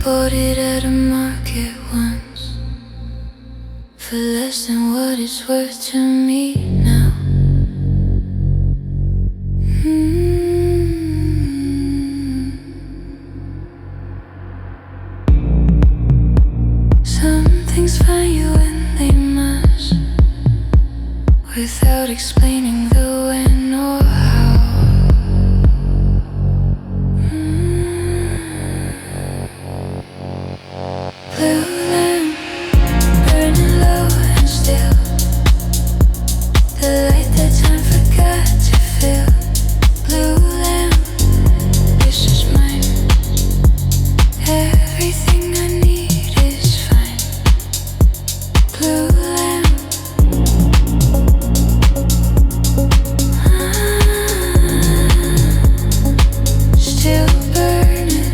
bought it at a market once for less than what it's worth to me now. Some things find you when they must, without explaining the when or how. Blue lamp burning low and still, the light that time forgot to fill. Blue lamp, this is mine. Everything I need is fine. Blue lamp, still burning.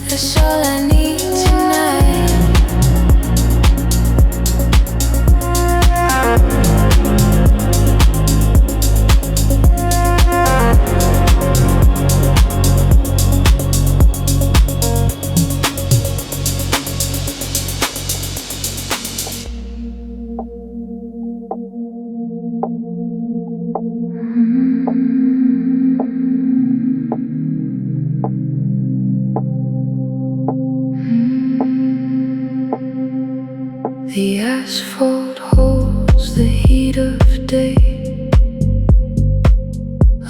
That's all I need tonight. The asphalt holds the heat of day,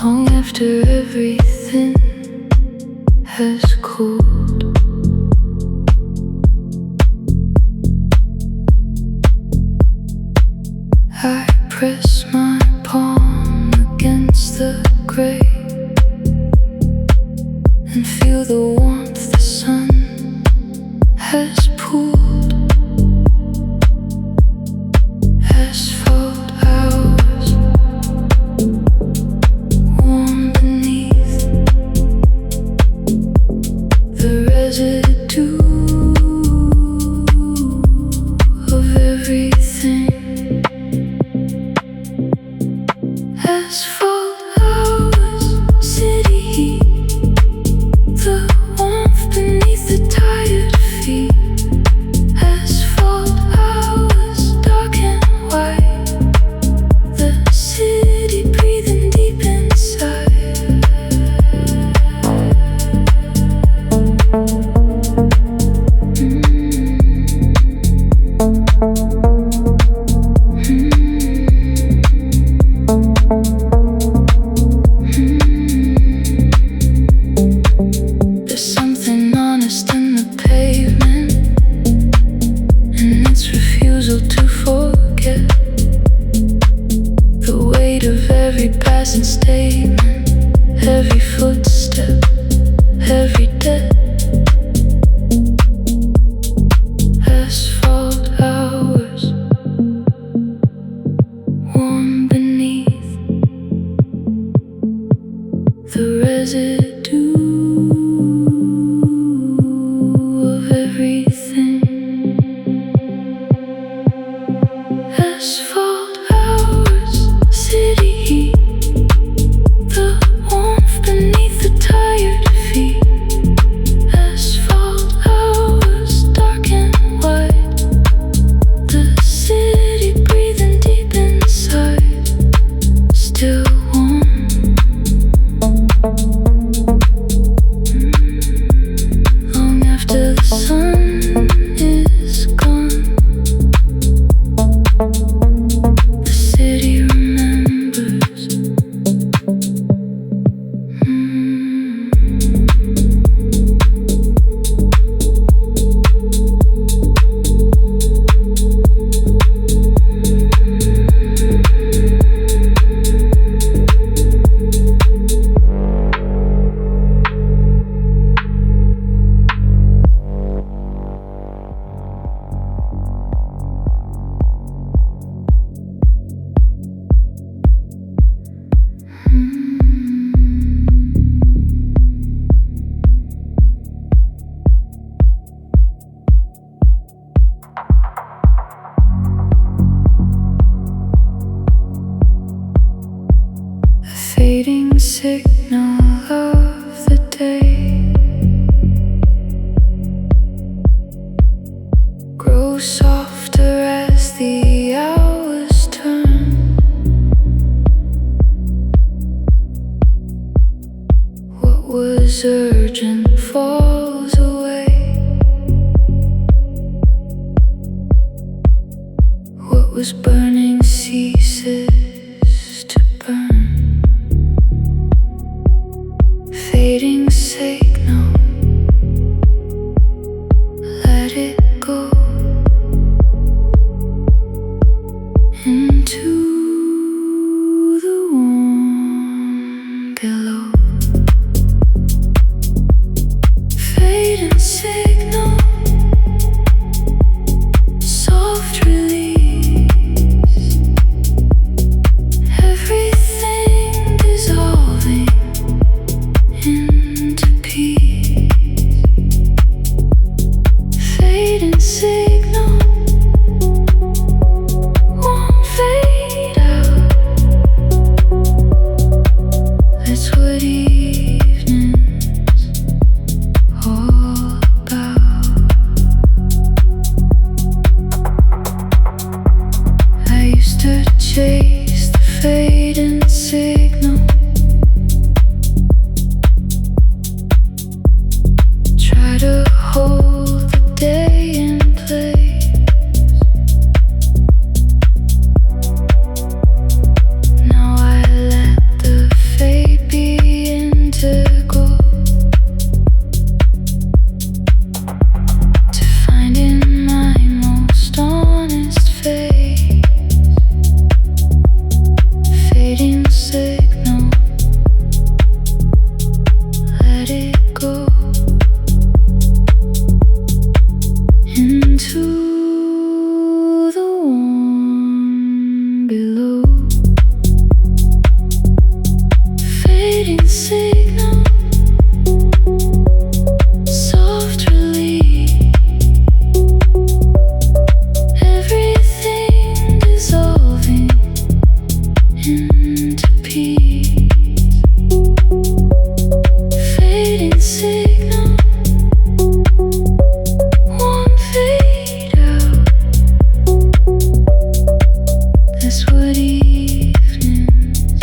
long after everything has cooled. I press my palm against the gray and feel the warmth the sun has pooled. Asphalt hours, warm beneath the residue of everything. Asphalt hours, city heat, the warmth beneath the tired feet. Asphalt hours, dark and white, the city breathing deep inside. There's something honest in the pavement, and its refusal to forget the weight of every passing statement, every footstep, every debt. Asphalt hours, warm beneath the residue of everything. Asphalt hours, city heat, the warmth beneath the tired feet. Asphalt hours, dark and white, the city breathing deep inside, still warm. signal of the day grows softer as the hours turn. What was urgent falls away. What was burning ceases to burn. Fading signal, let it go into the warm below. Fading signal, soft release, everything dissolving into peace. Fading signal won't fade out. That's what evening's all about. I used to chase the fading signal, try to hold the day in place. Now I let the fade be integral to finding my most honest face. Fading signal, let it go into the warm below. Fading signal, soft release, everything dissolving into peace. Fading signal won't fade out. That's what evening's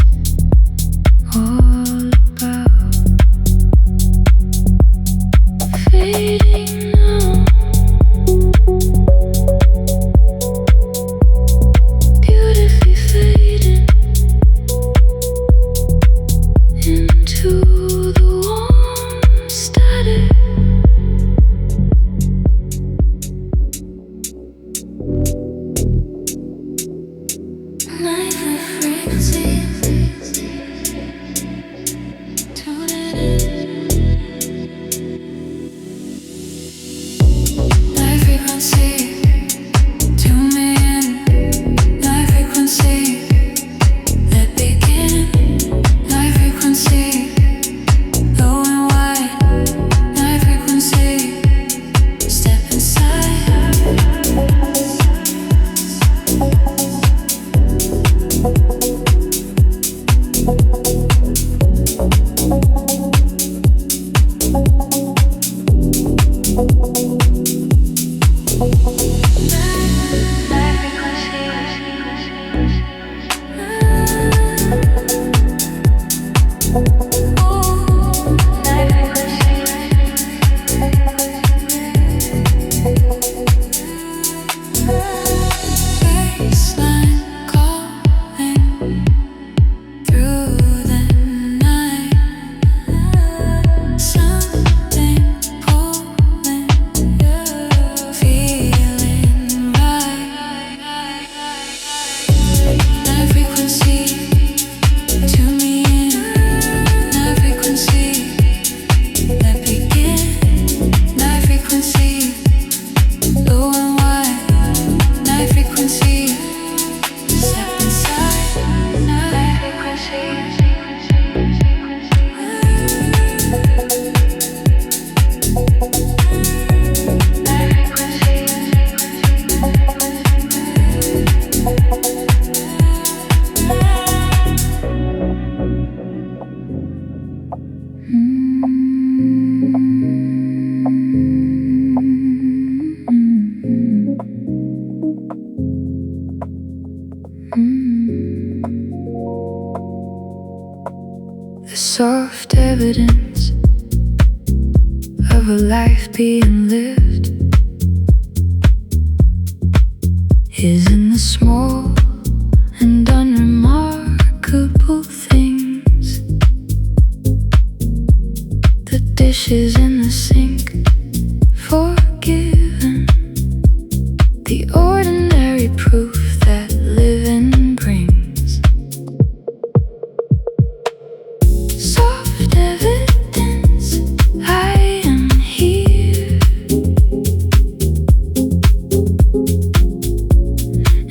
all about. Fading now, beautifully fading into the warm static. Nightly frequencies, tuning in. Night frequency, tune me in. Night frequency, let begin. Night frequency, low and wide. Night frequency, step inside. Baseline calling through the night. Something pulling, feeling right. Night frequency, tune me in. Night frequency, let begin. Night frequency, low and wide. Night frequency, step inside. Night frequency. Night frequency. The soft evidence of a life being lived is in the small and unremarkable things. The dishes in the sink, forgiven. The ordinary proof that living brings. Soft evidence I am here.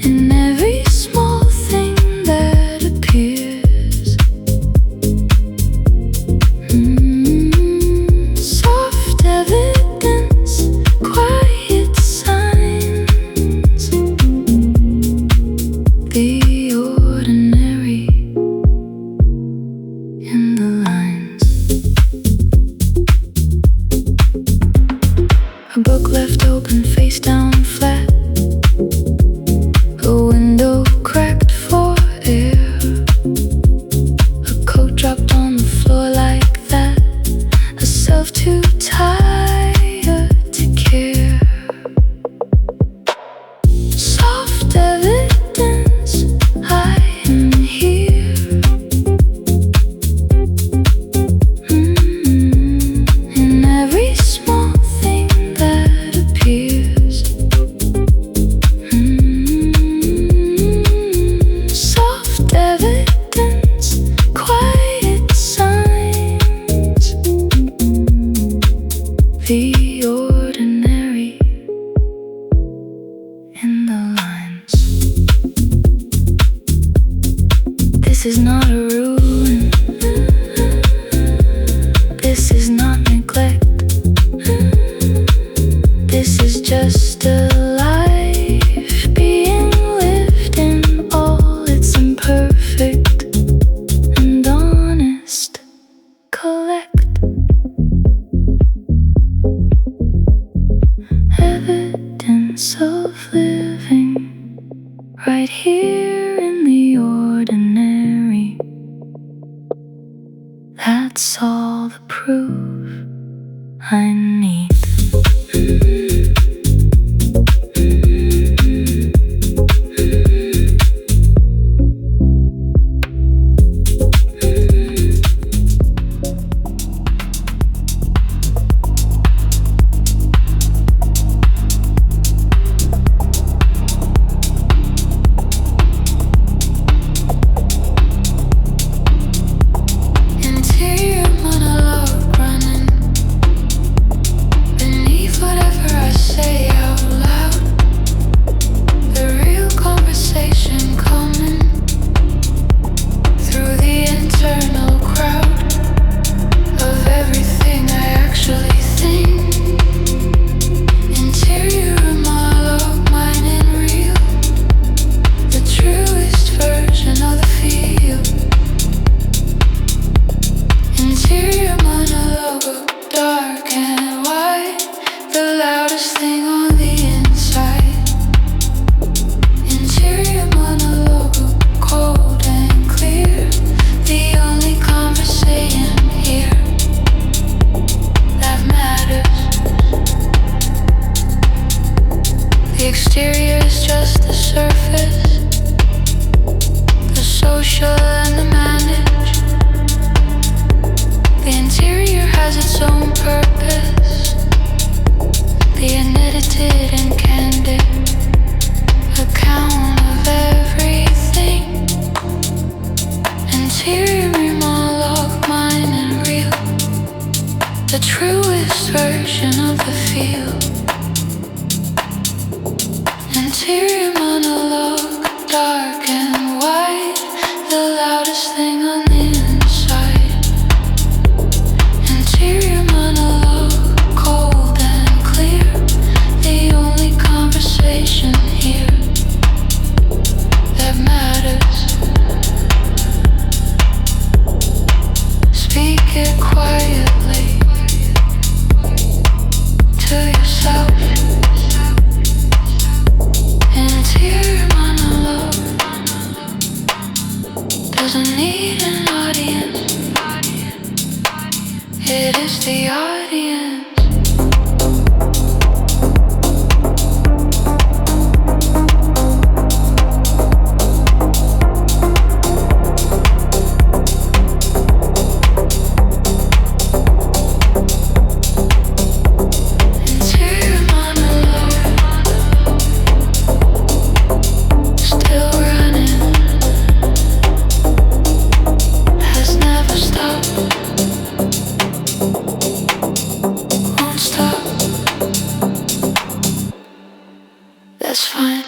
In every small thing that appears. Soft evidence, quiet signs. The ordinary in the lines. A book left open, face down flat. A window cracked for air. A coat dropped on the floor like that. A self too tired to care. Soft evidence I am here. In every small thing that appears. Soft evidence, quiet signs. The ordinary in the lines. This is not a ruin. This is not neglect. This is just a life being lived in all its imperfect and honest collect. Evidence of living right here in the ordinary. That's all the proof I need. Interior monologue running beneath whatever I say out loud. The real conversation coming through the internal crowd of everything I actually think. Interior monologue, mine and real, the truest version of the feel. Interior monologue of dark and white, the loudest thing on the inside. Interior monologue of cold and clear, the only conversation here that matters. The exterior is just the surface, the social and the managed. The interior has its own purpose, the unedited and candid account of everything. Interior monologue, mine and real, the truest version of the feel. Interior monologue, dark and white, the loudest thing on the inside. Interior monologue, cold and clear, the only conversation here that matters. Speak it quietly to yourself. Interior monologue doesn't need an audience. It is the audience. Interior monologue, still running, has never stopped. Won't stop. That's fine.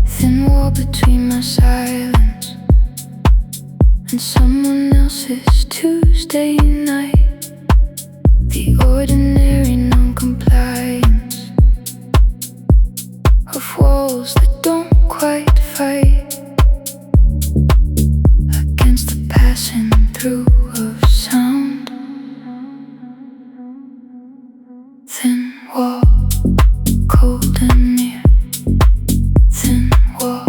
Thin wall between my silence and someone else's Tuesday night. The ordinary non-compliance of walls that don't quite fight against the passing through of sound. Thin wall, cold and near. Thin wall,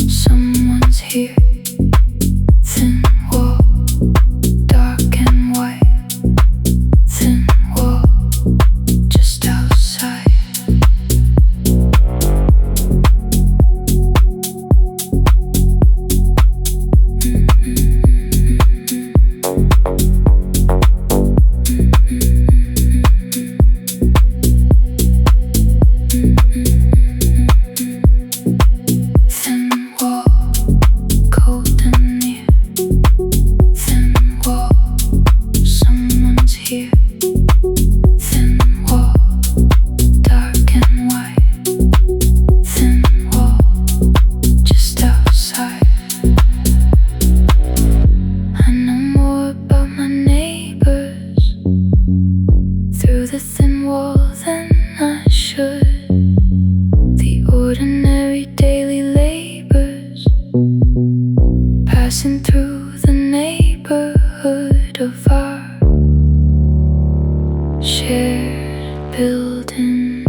someone's here. Thin wall, dark and white. Thin wall, just outside. Thin wall, cold and near. Thin wall, someone's here. Thin wall, dark and white. Thin wall, just outside. I know more about my neighbors through the thin wall than I should. The ordinary daily labors passing through the neighborhood of our shared building.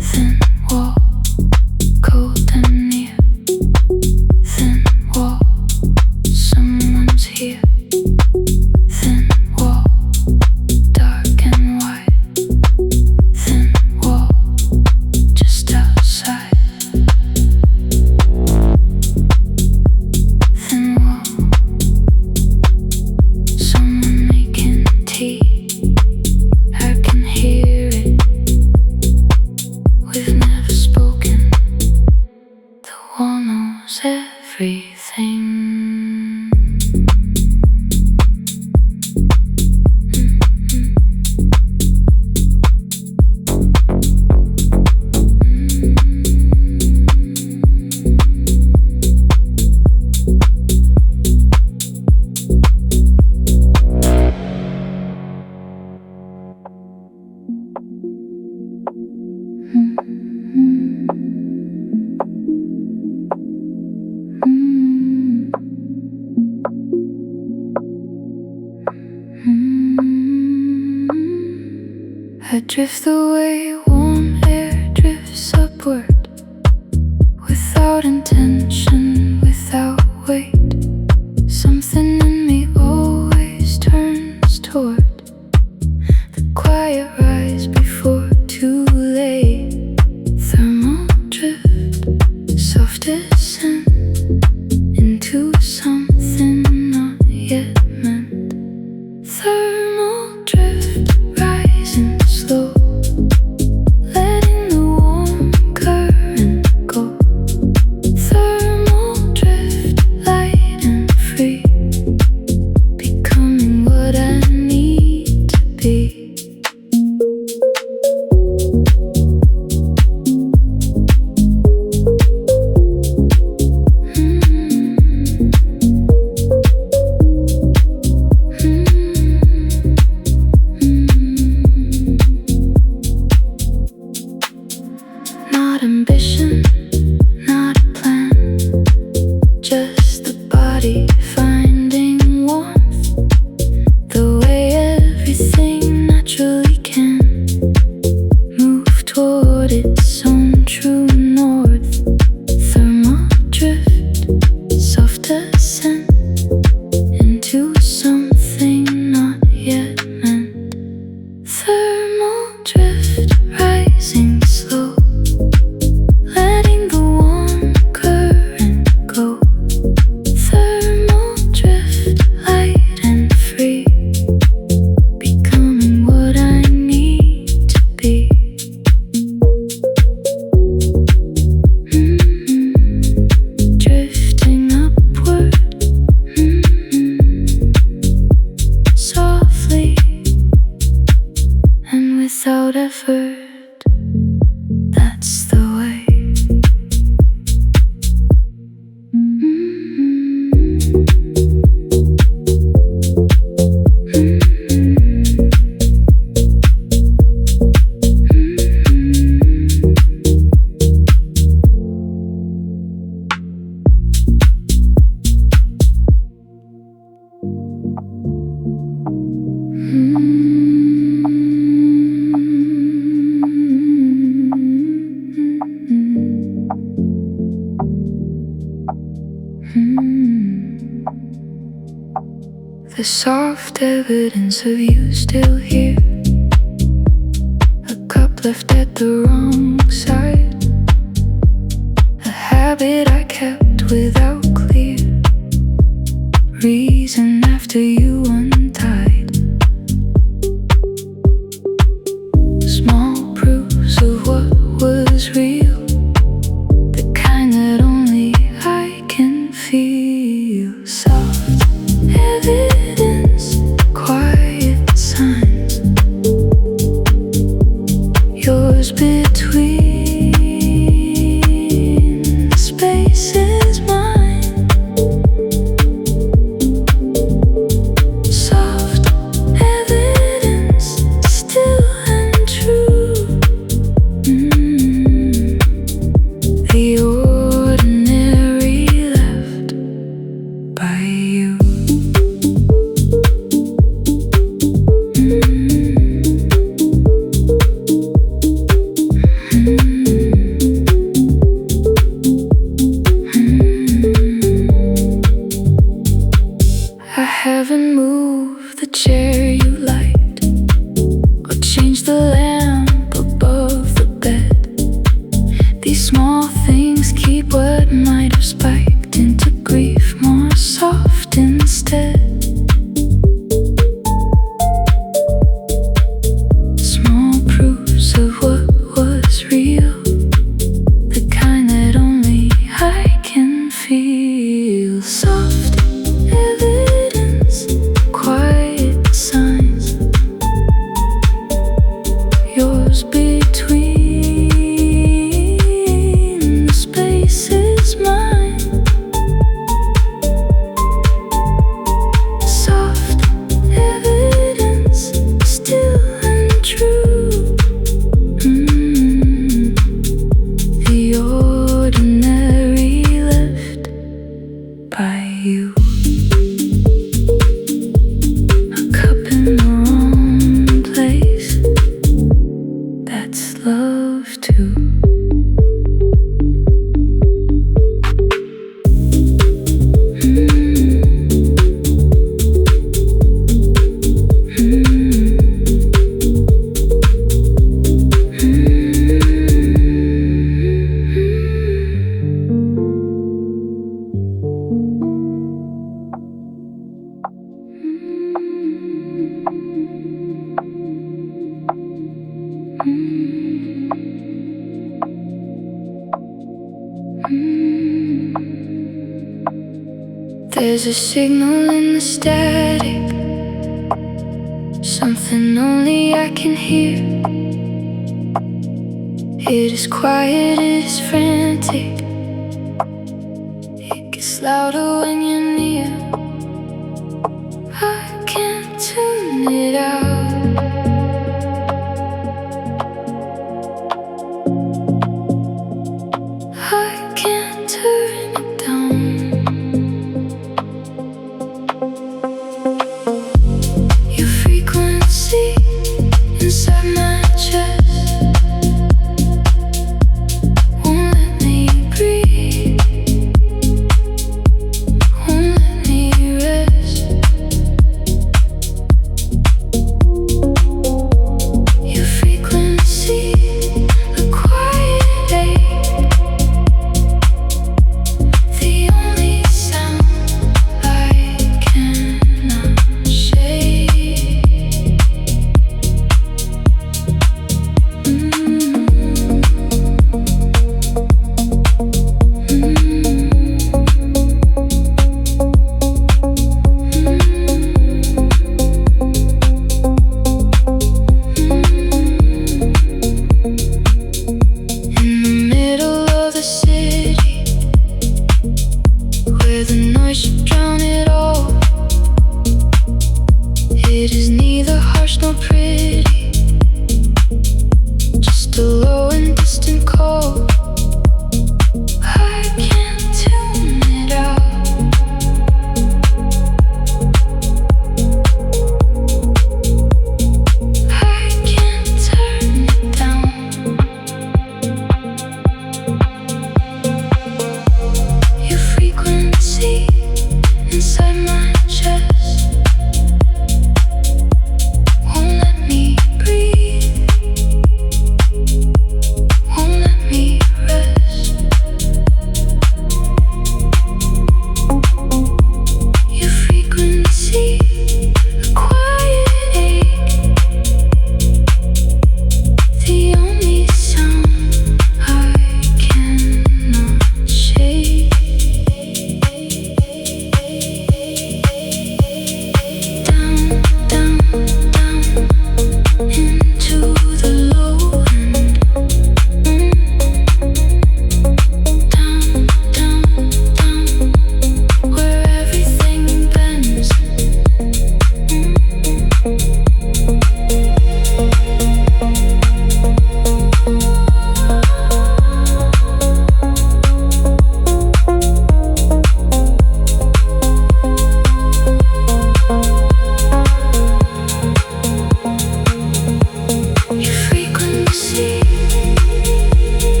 Thin wall, cold and near. Thin wall, someone's here. Thin wall, dark and white. Thin wall, just outside. Thin wall, someone making tea. I can hear it. We've never spoken. The wall knows everything. I drift away, warm air drifts upward, without intention, without weight. Something in me always turns toward the quiet rise before too late. Thermal drift, soft descent into something not yet meant. Thermal drift, rising slow, letting the warm current go. Thermal drift, light and free, becoming what I need to be. without effort. That's the way. The soft evidence of you still here. A cup left at the wrong side. A habit I kept without clear reason after you untied. Small proofs of what was real, the kind that only I can feel. Soft evidence, quiet signs, yours between spaces, mine. Soft evidence, still and true. The ordinary left by you. I haven't moved the chair you liked, or changed the lamp above the bed. These small things keep what might have spiked into grief more soft instead. Small proofs of what was real, the kind that only I can feel. Soft evidence, quiet signs, yours between spaces, mine. Soft evidence, still and true. The ordinary left by you. A cup in the wrong place, that's love too. There's a signal in the static, something only I can hear. It is quiet, it is frantic. It gets louder when you're near. I can't tune it out. I can't turn it down. Your frequency inside my chest won't let me breathe, won't let me rest. Your frequency, a quiet ache, the only sound I cannot shake.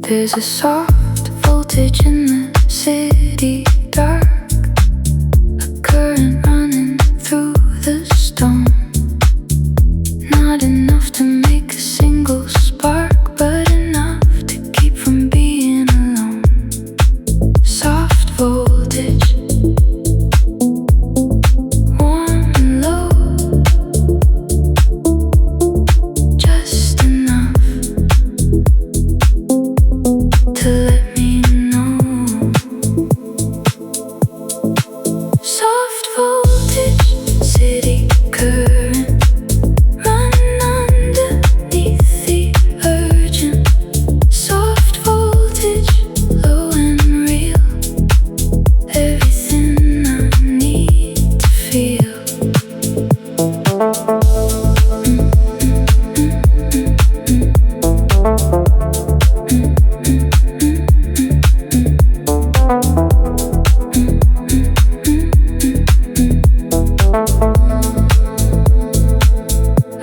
There's a soft voltage in the city dark, a current running through the stone. Not enough to make a single spark, but enough to keep from being alone. Soft voltage, warm and low, just enough to let me know. Soft voltage, city current, run underneath the urgent. Soft voltage, low and real, everything I need to feel.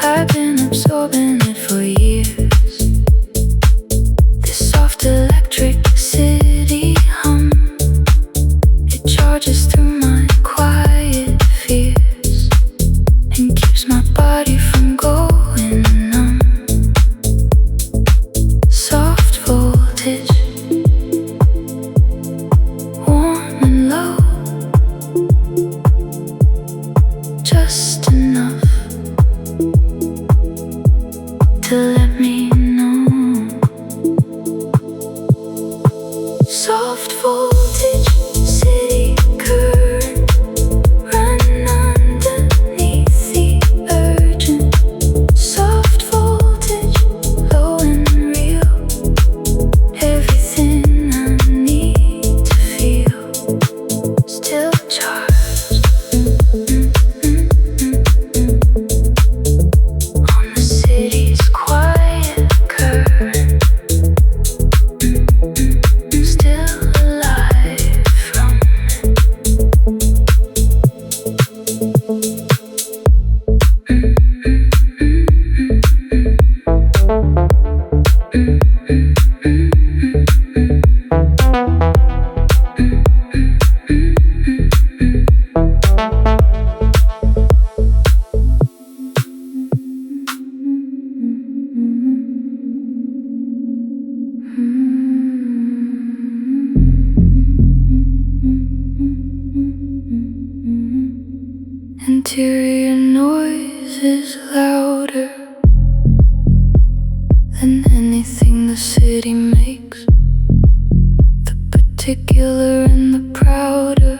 I've been absorbing it for years. This soft electricity hum, it charges through my quiet fears and keeps my body from going numb. Soft voltage, warm and low, just enough to let me know. Soft voltage, city current, run underneath the urgent. Soft voltage, low and real, everything I need to feel. Still charged on the city's quiet current, still alive from interior noise is louder than anything the city makes. The particular and the prouder,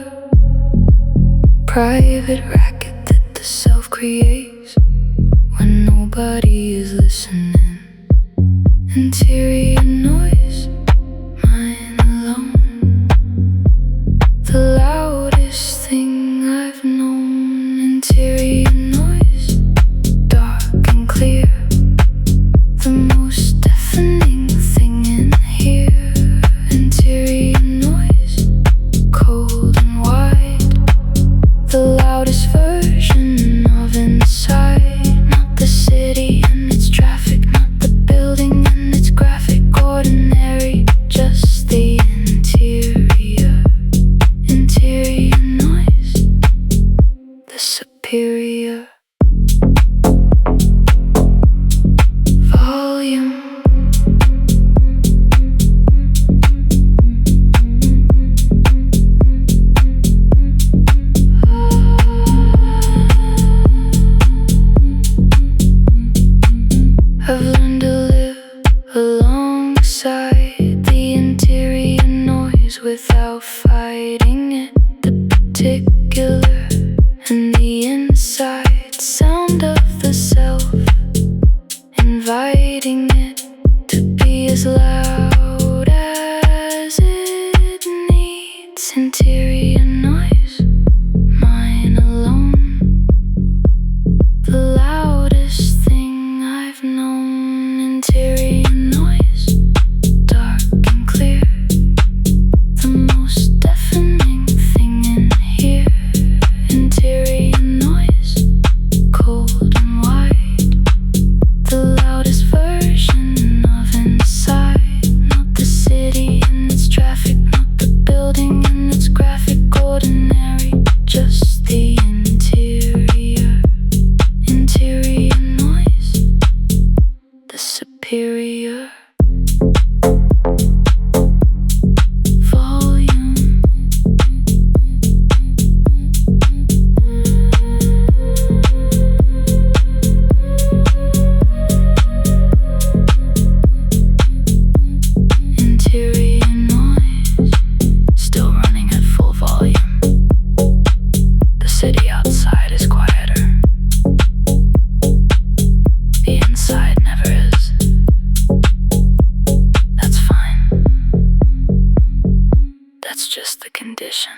private racket that the self creates when nobody is listening. Interior noise, mine alone, the loudest thing I've known. Interior noise, dark and clear, the most deafening thing in here. Interior noise, cold and wide, the loudest version of inside. Not the city and its traffic, not the building and its graphic ordinary, just the interior. Interior noise, the superior volume. I've learned to live alongside the interior noise without fighting it. The particular and the inside sound of the self, inviting it to be as loud as it needs. Interior noise, mine alone, the loudest thing I've known. Interior noise, dark and clear, the most deafening thing in here. Interior noise, cold and wide, the loudest version of inside. interior volume. Interior noise still running at full volume. The city outside is quieter. The inside never is. That's fine. That's just the condition.